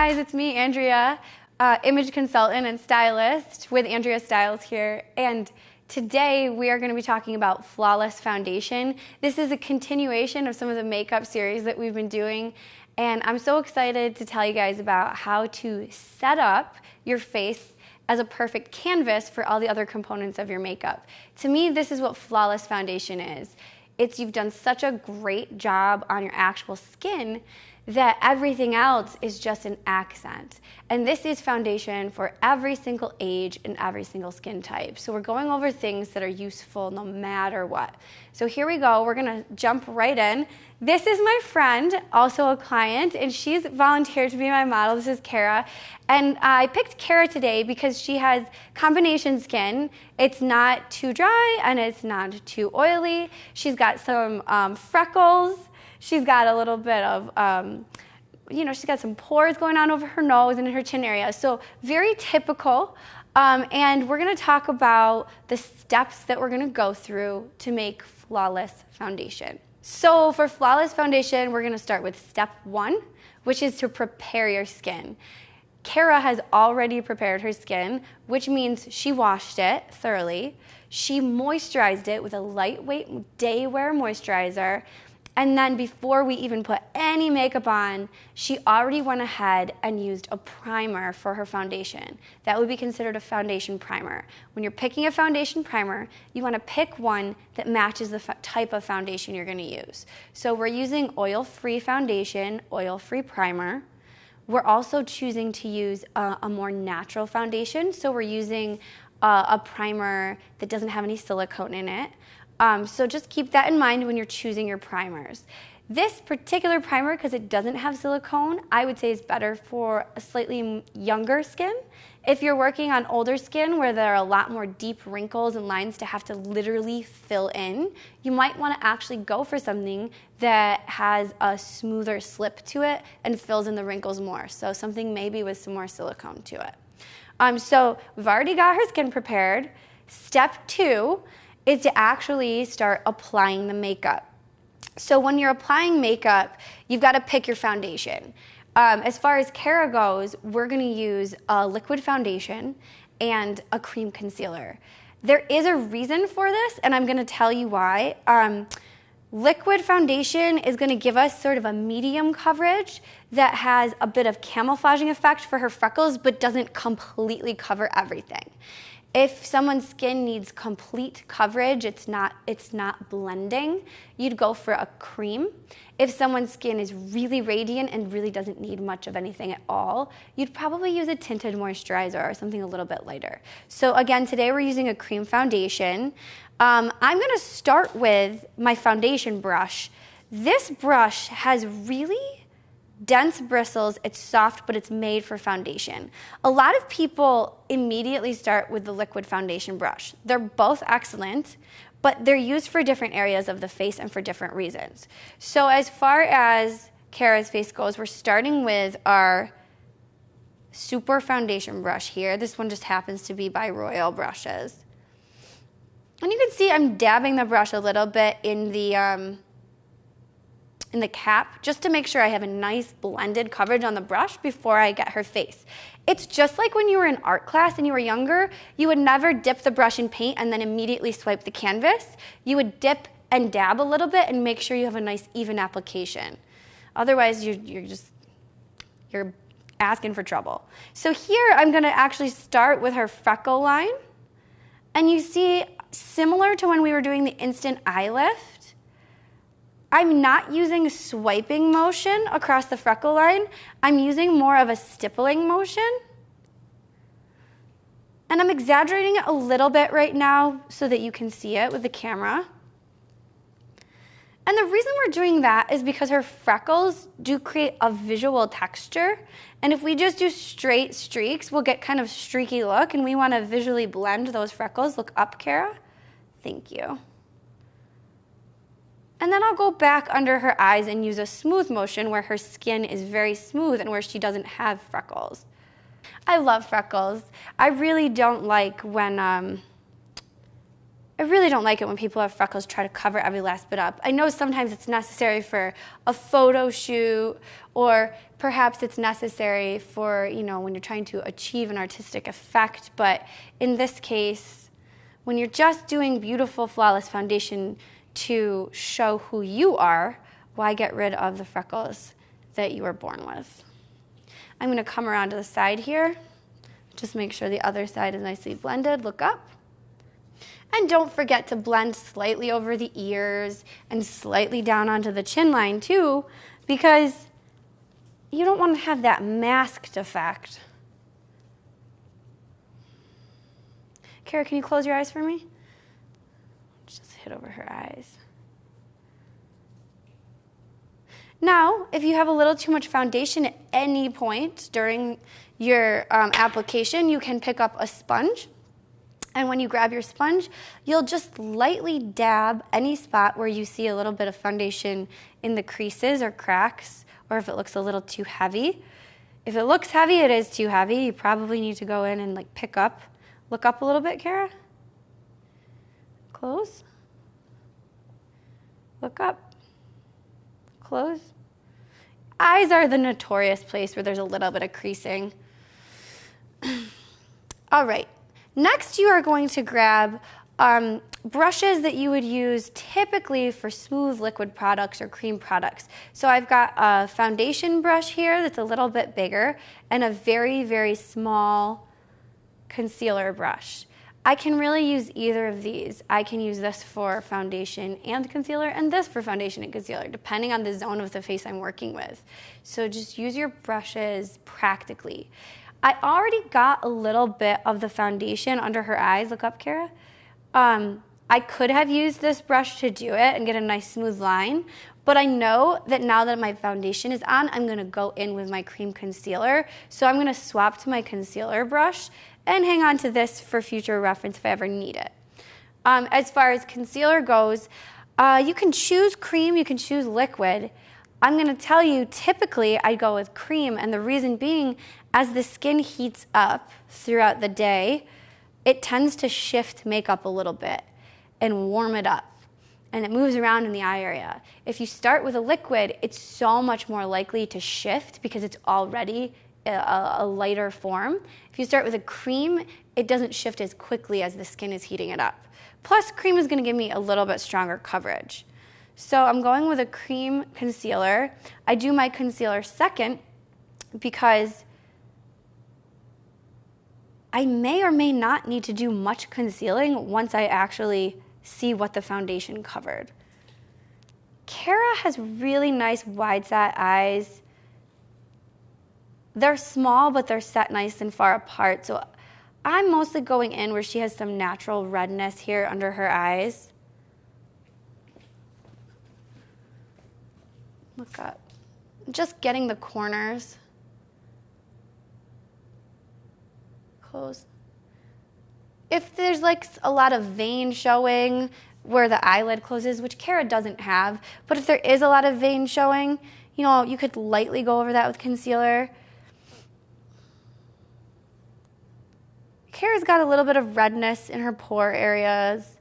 guys, it's me, Andrea, image consultant and stylist with Andrea Styles here. And today we are going to be talking about flawless foundation. This is a continuation of some of the makeup series that we've been doing. And I'm so excited to tell you guys about how to set up your face as a perfect canvas for all the other components of your makeup. To me, this is what flawless foundation is. You've done such a great job on your actual skin that everything else is just an accent. And this is foundation for every single age and every single skin type. So we're going over things that are useful no matter what. So here we go, we're gonna jump right in. This is my friend, also a client, and she's volunteered to be my model. This is Kara. And I picked Kara today because she has combination skin. It's not too dry and it's not too oily. She's got some freckles. She's got a little bit of, she's got some pores going on over her nose and in her chin area. So very typical. And we're going to talk about the steps that we're going to go through to make flawless foundation. So for flawless foundation, we're going to start with step 1, which is to prepare your skin. Kara has already prepared her skin, which means she washed it thoroughly. She moisturized it with a lightweight day wear moisturizer. And then before we even put any makeup on, she already went ahead and used a primer for her foundation. That would be considered a foundation primer. When you're picking a foundation primer, you want to pick one that matches the type of foundation you're going to use. So we're using oil-free foundation, oil-free primer. We're also choosing to use a more natural foundation. So we're using a primer that doesn't have any silicone in it. So just keep that in mind when you're choosing your primers. This particular primer, because it doesn't have silicone, I would say is better for a slightly younger skin. If you're working on older skin where there are a lot more deep wrinkles and lines to have to literally fill in, you might want to actually go for something that has a smoother slip to it and fills in the wrinkles more. So something maybe with some more silicone to it. So we've already got her skin prepared. Step 2 is to actually start applying the makeup. So when you're applying makeup, you've got to pick your foundation. As far as Kara goes, we're going to use a liquid foundation and a cream concealer. There is a reason for this, and I'm going to tell you why. Liquid foundation is going to give us sort of a medium coverage that has a bit of camouflaging effect for her freckles, but doesn't completely cover everything. If someone's skin needs complete coverage, it's not blending, you'd go for a cream. If someone's skin is really radiant and really doesn't need much of anything at all, you'd probably use a tinted moisturizer or something a little bit lighter. So again, today we're using a cream foundation. I'm gonna start with my foundation brush. This brush has really dense bristles. It's soft, but it's made for foundation. A lot of people immediately start with the liquid foundation brush. They're both excellent, but they're used for different areas of the face and for different reasons. So as far as Kara's face goes, we're starting with our super foundation brush here. This one just happens to be by Royal Brushes. And you can see I'm dabbing the brush a little bit in the cap just to make sure I have a nice blended coverage on the brush before I get her face. It's just like when you were in art class and you were younger, you would never dip the brush in paint and then immediately swipe the canvas. You would dip and dab a little bit and make sure you have a nice even application. Otherwise, you're asking for trouble. So here I'm going to actually start with her freckle line. And you see, similar to when we were doing the instant eye lift, I'm not using swiping motion across the freckle line. I'm using more of a stippling motion. And I'm exaggerating it a little bit right now so that you can see it with the camera. And the reason we're doing that is because her freckles do create a visual texture. And if we just do straight streaks, we'll get kind of streaky look, and we want to visually blend those freckles. Look up, Kara. Thank you. And then I'll go back under her eyes and use a smooth motion where her skin is very smooth and where she doesn't have freckles. I love freckles. I really don't like when I really don't like it when people have freckles try to cover every last bit up. I know sometimes it's necessary for a photo shoot, or perhaps it's necessary for, when you're trying to achieve an artistic effect. But in this case, when you're just doing beautiful, flawless foundation to show who you are, why get rid of the freckles that you were born with? I'm going to come around to the side here. Just make sure the other side is nicely blended. Look up. And don't forget to blend slightly over the ears and slightly down onto the chin line too, because you don't want to have that masked effect. Kara, can you close your eyes for me? Just hit over her eyes. Now, if you have a little too much foundation at any point during your application, you can pick up a sponge. And when you grab your sponge, you'll just lightly dab any spot where you see a little bit of foundation in the creases or cracks, or if it looks a little too heavy. If it looks heavy, it is too heavy. You probably need to go in and pick up. Look up a little bit, Kara. Close. Look up. Close. Eyes are the notorious place where there's a little bit of creasing. All right. Next, you are going to grab brushes that you would use typically for smooth liquid products or cream products. So I've got a foundation brush here that's a little bit bigger and a very, very small concealer brush. I can really use either of these. I can use this for foundation and concealer and this for foundation and concealer, depending on the zone of the face I'm working with. So just use your brushes practically. I already got a little bit of the foundation under her eyes. Look up, Kara. I could have used this brush to do it and get a nice smooth line, but I know that now that my foundation is on, I'm going to go in with my cream concealer. So I'm going to swap to my concealer brush and hang on to this for future reference if I ever need it. As far as concealer goes, you can choose cream, you can choose liquid. I'm going to tell you, typically I go with cream, and the reason being, as the skin heats up throughout the day, it tends to shift makeup a little bit and warm it up, and it moves around in the eye area. If you start with a liquid, it's so much more likely to shift because it's already a lighter form. If you start with a cream, it doesn't shift as quickly as the skin is heating it up. Plus, cream is going to give me a little bit stronger coverage. So I'm going with a cream concealer. I do my concealer second because I may or may not need to do much concealing once I actually see what the foundation covered. Kara has really nice wide set eyes. They're small, but they're set nice and far apart. So I'm mostly going in where she has some natural redness here under her eyes. Look up. Just getting the corners. Close. If there's a lot of vein showing where the eyelid closes, which Kara doesn't have, but if there is a lot of vein showing, you could lightly go over that with concealer. Kara's got a little bit of redness in her pore areas.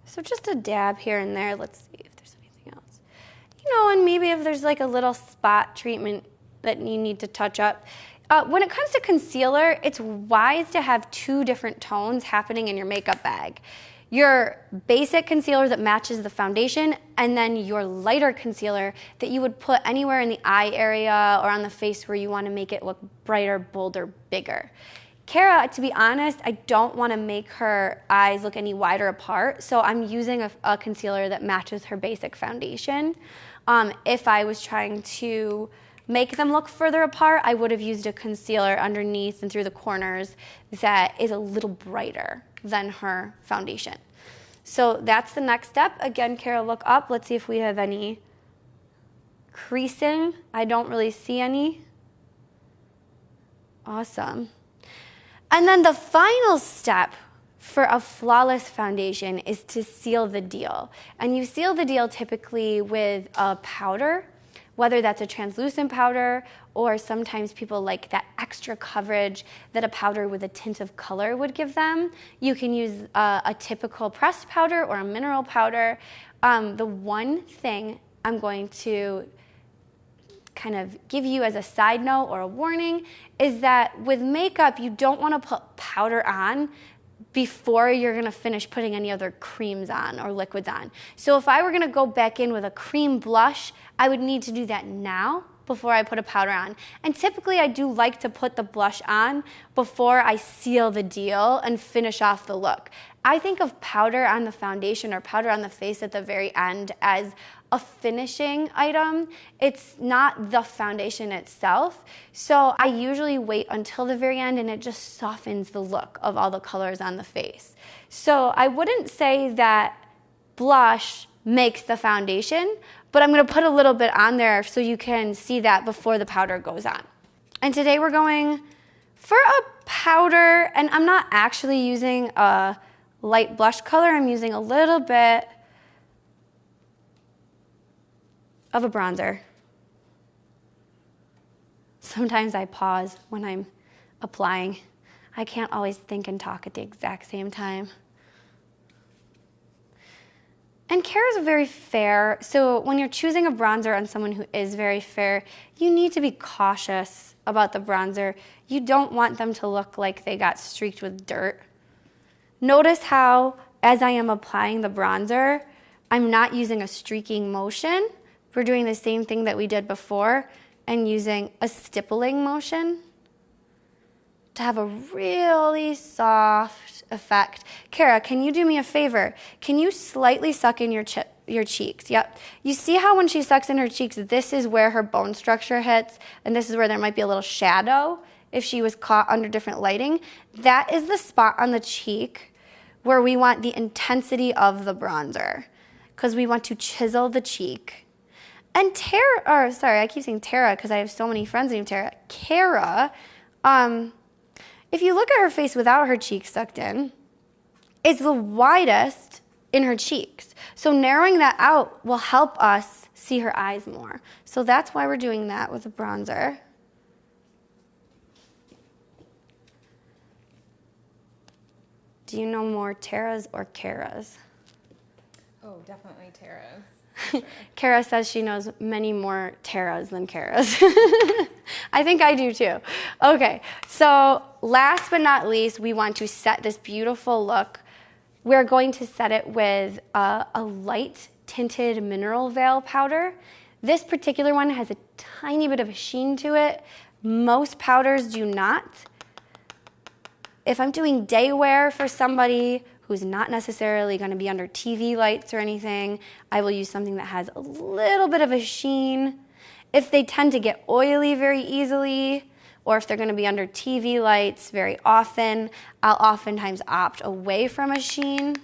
So just a dab here and there. Let's see if there's anything else. And maybe if there's a little spot treatment that you need to touch up. When it comes to concealer, it's wise to have two different tones happening in your makeup bag. Your basic concealer that matches the foundation, and then your lighter concealer that you would put anywhere in the eye area or on the face where you want to make it look brighter, bolder, bigger. Kara, to be honest, I don't want to make her eyes look any wider apart, so I'm using a concealer that matches her basic foundation. If I was trying to make them look further apart, I would have used a concealer underneath and through the corners that is a little brighter than her foundation. So that's the next step. Again, Kara, look up. Let's see if we have any creasing. I don't really see any. Awesome. And then the final step for a flawless foundation is to seal the deal. And you seal the deal typically with a powder. whether that's a translucent powder or sometimes people like that extra coverage that a powder with a tint of color would give them. You can use a typical pressed powder or a mineral powder. The one thing I'm going to kind of give you as a side note or a warning is that with makeup, you don't want to put powder on before you're going to finish putting any other creams on or liquids on. So if I were going to go back in with a cream blush, I would need to do that now before I put a powder on. And typically I do like to put the blush on before I seal the deal and finish off the look. I think of powder on the foundation or powder on the face at the very end as a finishing item. It's not the foundation itself. So I usually wait until the very end and it just softens the look of all the colors on the face. So I wouldn't say that blush makes the foundation, but I'm gonna put a little bit on there so you can see that before the powder goes on. And today we're going for a powder, and I'm not actually using a light blush color. I'm using a little bit of a bronzer. Sometimes I pause when I'm applying. I can't always think and talk at the exact same time. And Kara's very fair, so when you're choosing a bronzer on someone who is very fair, you need to be cautious about the bronzer. You don't want them to look like they got streaked with dirt. Notice how, as I am applying the bronzer, I'm not using a streaking motion. We're doing the same thing that we did before and using a stippling motion to have a really soft effect. Kara, can you do me a favor? Can you slightly suck in your cheeks? Yep. You see how when she sucks in her cheeks, this is where her bone structure hits, and this is where there might be a little shadow if she was caught under different lighting. That is the spot on the cheek where we want the intensity of the bronzer, because we want to chisel the cheek. And I keep saying Tara because I have so many friends named Tara. Kara, if you look at her face without her cheeks sucked in, it's the widest in her cheeks. So narrowing that out will help us see her eyes more. So that's why we're doing that with a bronzer. Do you know more Taras or Karas? Oh, definitely Taras. Sure. Kara says she knows many more Taras than Karas. I think I do too. Okay, so last but not least, we want to set this beautiful look. We're going to set it with a light tinted mineral veil powder. This particular one has a tiny bit of a sheen to it. Most powders do not. If I'm doing day wear for somebody who's not necessarily going to be under TV lights or anything, I will use something that has a little bit of a sheen. If they tend to get oily very easily, or if they're going to be under TV lights very often, I'll oftentimes opt away from a sheen.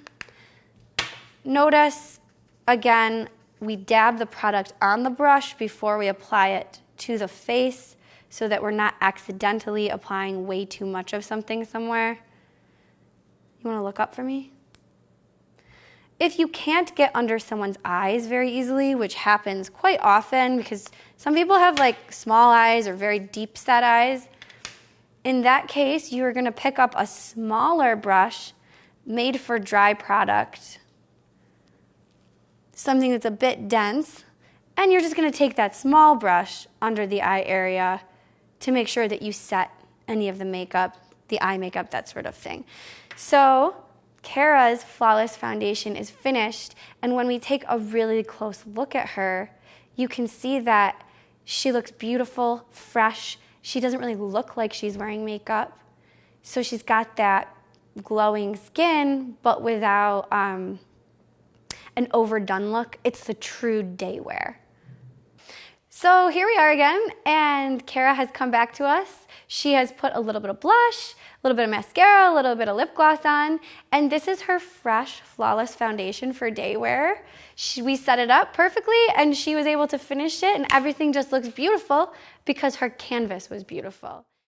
Notice, again, we dab the product on the brush before we apply it to the face so that we're not accidentally applying way too much of something somewhere. You want to look up for me? If you can't get under someone's eyes very easily, which happens quite often because some people have like small eyes or very deep set eyes, in that case, you are going to pick up a smaller brush made for dry product, something that's a bit dense, and you're just going to take that small brush under the eye area to make sure that you set any of the makeup, the eye makeup, that sort of thing. So Kara's Flawless Foundation is finished, and when we take a really close look at her, you can see that she looks beautiful, fresh. She doesn't really look like she's wearing makeup. So she's got that glowing skin, but without an overdone look. It's the true day wear. So here we are again, and Kara has come back to us. She has put a little bit of blush, a little bit of mascara, a little bit of lip gloss on, and this is her fresh, flawless foundation for day wear. We set it up perfectly, and she was able to finish it, and everything just looks beautiful because her canvas was beautiful.